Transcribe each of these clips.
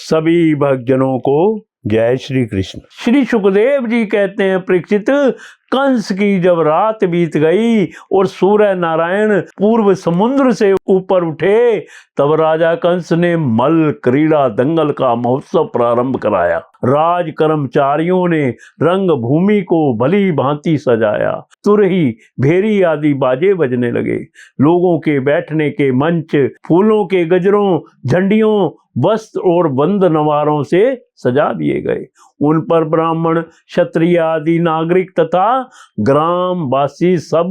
सभी भक्तजनों को जय श्री कृष्ण। श्री सुखदेव जी कहते हैं, परीक्षित, कंस की जब रात बीत गई और सूर्य नारायण पूर्व समुद्र से ऊपर उठे, तब राजा कंस ने मल क्रीड़ा दंगल का महोत्सव प्रारंभ कराया। राज कर्मचारियों ने रंग भूमि को भली भांति सजाया। तुरही, भेरी आदि बाजे बजने लगे। लोगों के बैठने के मंच फूलों के गजरों, झंडियों, वस्त्र और बंद नवारों से सजा दिए गए। उन पर ब्राह्मण, क्षत्रिय आदि नागरिक तथा ग्राम वासी सब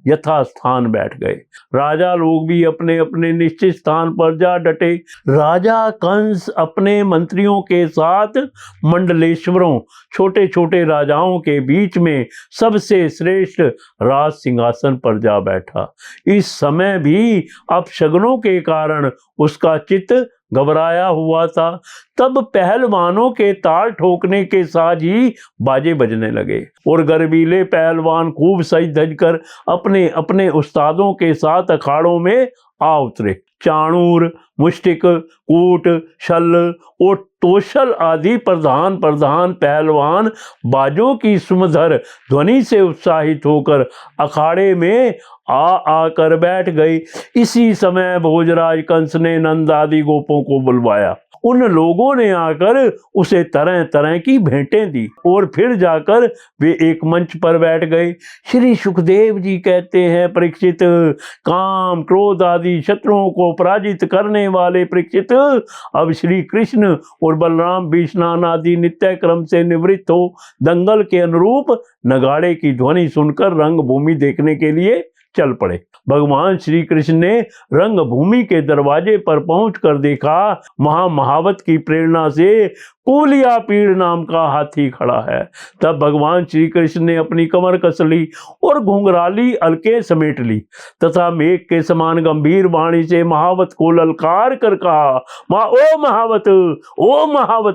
यथास्थान बैठ गए। राजा लोग भी अपने अपने निश्चित स्थान पर जा डटे। राजा कंस अपने मंत्रियों के साथ मंडलेश्वरों, छोटे छोटे राजाओं के बीच में सबसे श्रेष्ठ राज सिंहासन पर जा बैठा। इस समय भी अपशगुनों के कारण उसका चित्त घबराया हुआ था। तब पहलवानों के ताल ठोकने के साथ ही बाजे बजने लगे और गर्वीले पहलवान खूब सज धज कर अपने अपने उस्तादों के साथ अखाड़ों में आ उतरे। चाणूर, मुष्टिक, कूट, शल्य और तोशल आदि प्रधान पहलवान बाजों की सुमधुर ध्वनि से उत्साहित होकर अखाड़े में आकर बैठ गई। इसी समय भोजराज कंस ने नंद आदि गोपों को बुलवाया। उन लोगों ने आकर उसे तरह तरह की भेंटें दी और फिर जाकर वे एक मंच पर बैठ गए। श्री सुखदेव जी कहते हैं, परीक्षित, काम, क्रोध आदि शत्रुओं को पराजित करने वाले परीक्षित, अब श्री कृष्ण और बलराम भी स्नान आदि नित्य क्रम से निवृत्त हो दंगल के अनुरूप नगाड़े की ध्वनि सुनकर रंग भूमि देखने के लिए चल पड़े। भगवान श्री कृष्ण ने रंग भूमि के दरवाजे पर पहुंचकर देखा, महावत की प्रेरणा से कुवलिया पीड़ नाम का हाथी खड़ा है। तब भगवान श्री कृष्ण ने अपनी कमर कस ली और घुंघराली अलके समेट ली तथा मेघ के समान गंभीर वाणी से महावत को ललकार कर कहा, ओ महावत,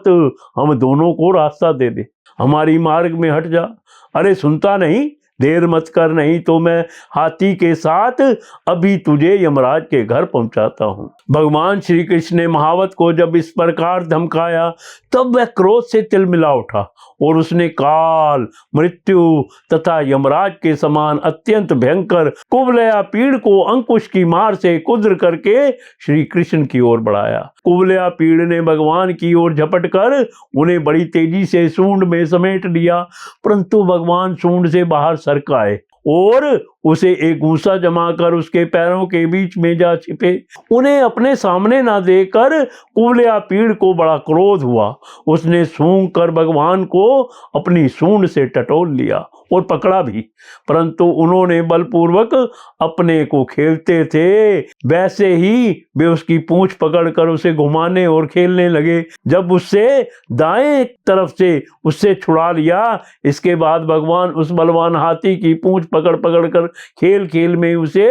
हम दोनों को रास्ता दे दे, हमारी मार्ग में हट जा। अरे सुनता नहीं, देर मत कर, नहीं तो मैं हाथी के साथ अभी तुझे यमराज के घर पहुंचाता हूं। भगवान श्री कृष्ण ने महावत को जब इस प्रकार धमकाया, तब वह क्रोध से तिलमिला उठा और उसने काल, मृत्यु तथा यमराज के समान अत्यंत भयंकर कुवलया पीड़ को अंकुश की मार से कुद्र करके श्री कृष्ण की ओर बढ़ाया। कुवलया पीड़ ने भगवान की ओर झपट कर उन्हें बड़ी तेजी से सूंड में समेट लिया, परंतु भगवान सूंड से बाहर सरक आए और उसे एक गूंसा जमाकर उसके पैरों के बीच में जा छिपे। उन्हें अपने सामने ना देखकर कुवलया पीड़ को बड़ा क्रोध हुआ। उसने सूंघ कर भगवान को अपनी सूंड से टटोल लिया और पकड़ा भी, परंतु उन्होंने बलपूर्वक अपने को खेलते थे वैसे ही वे उसकी पूंछ पकड़कर उसे घुमाने और खेलने लगे। जब उससे दाएं तरफ से उससे छुड़ा लिया, इसके बाद भगवान उस बलवान हाथी की पूंछ पकड़ कर खेल खेल में उसे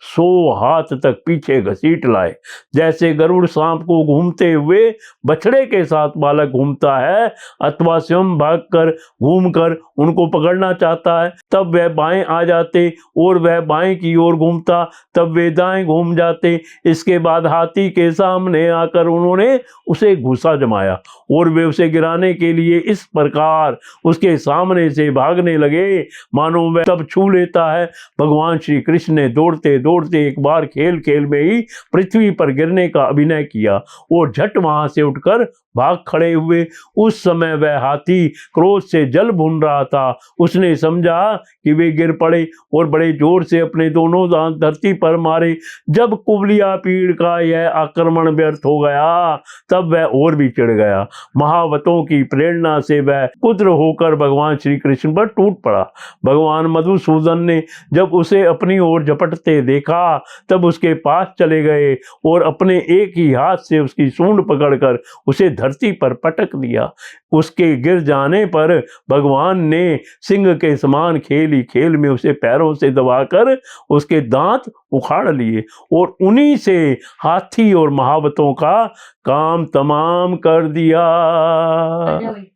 100 हाथ तक पीछे घसीट लाए। जैसे गरुड़ सांप को घूमते हुए बछड़े के साथ बालक घूमता है अथवा स्वयं भागकर घूमकर उनको पकड़ना चाहता है, तब वह बाएं आ जाते और वह बाएं की ओर घूमता, तब वे दाएं घूम जाते। इसके बाद हाथी के सामने आकर उन्होंने उसे घुसा जमाया और वे उसे गिराने के लिए इस प्रकार उसके सामने से भागने लगे मानो वह तब छू लेता है। भगवान श्री कृष्ण ने दौड़ते दौड़ते एक बार खेल खेल में ही पृथ्वी पर गिरने का अभिनय किया और झट वहां से उठकर भाग खड़े हुए। उस समय वह हाथी क्रोध से जल भून रहा था। उसने समझा कि वे गिर पड़े और बड़े जोर से अपने दोनों दांत धरती पर मारे। जब कुवलिया पीड़ का यह आक्रमण व्यर्थ हो गया, तब वह और भी चिढ़ गया। महावतों की प्रेरणा से वह कुद्र होकर भगवान श्री कृष्ण पर टूट पड़ा। भगवान मधुसूदन ने जब उसे अपनी ओर झपटते देखा, तब उसके पास चले गए और अपने एक ही हाथ से उसकी सूंड पकड़कर उसे धरती पर पटक दिया। उसके गिर जाने पर भगवान ने सिंह के समान खेल ही खेल में उसे पैरों से दबाकर उसके दांत उखाड़ लिए और उन्हीं से हाथी और महावतों का काम तमाम कर दिया।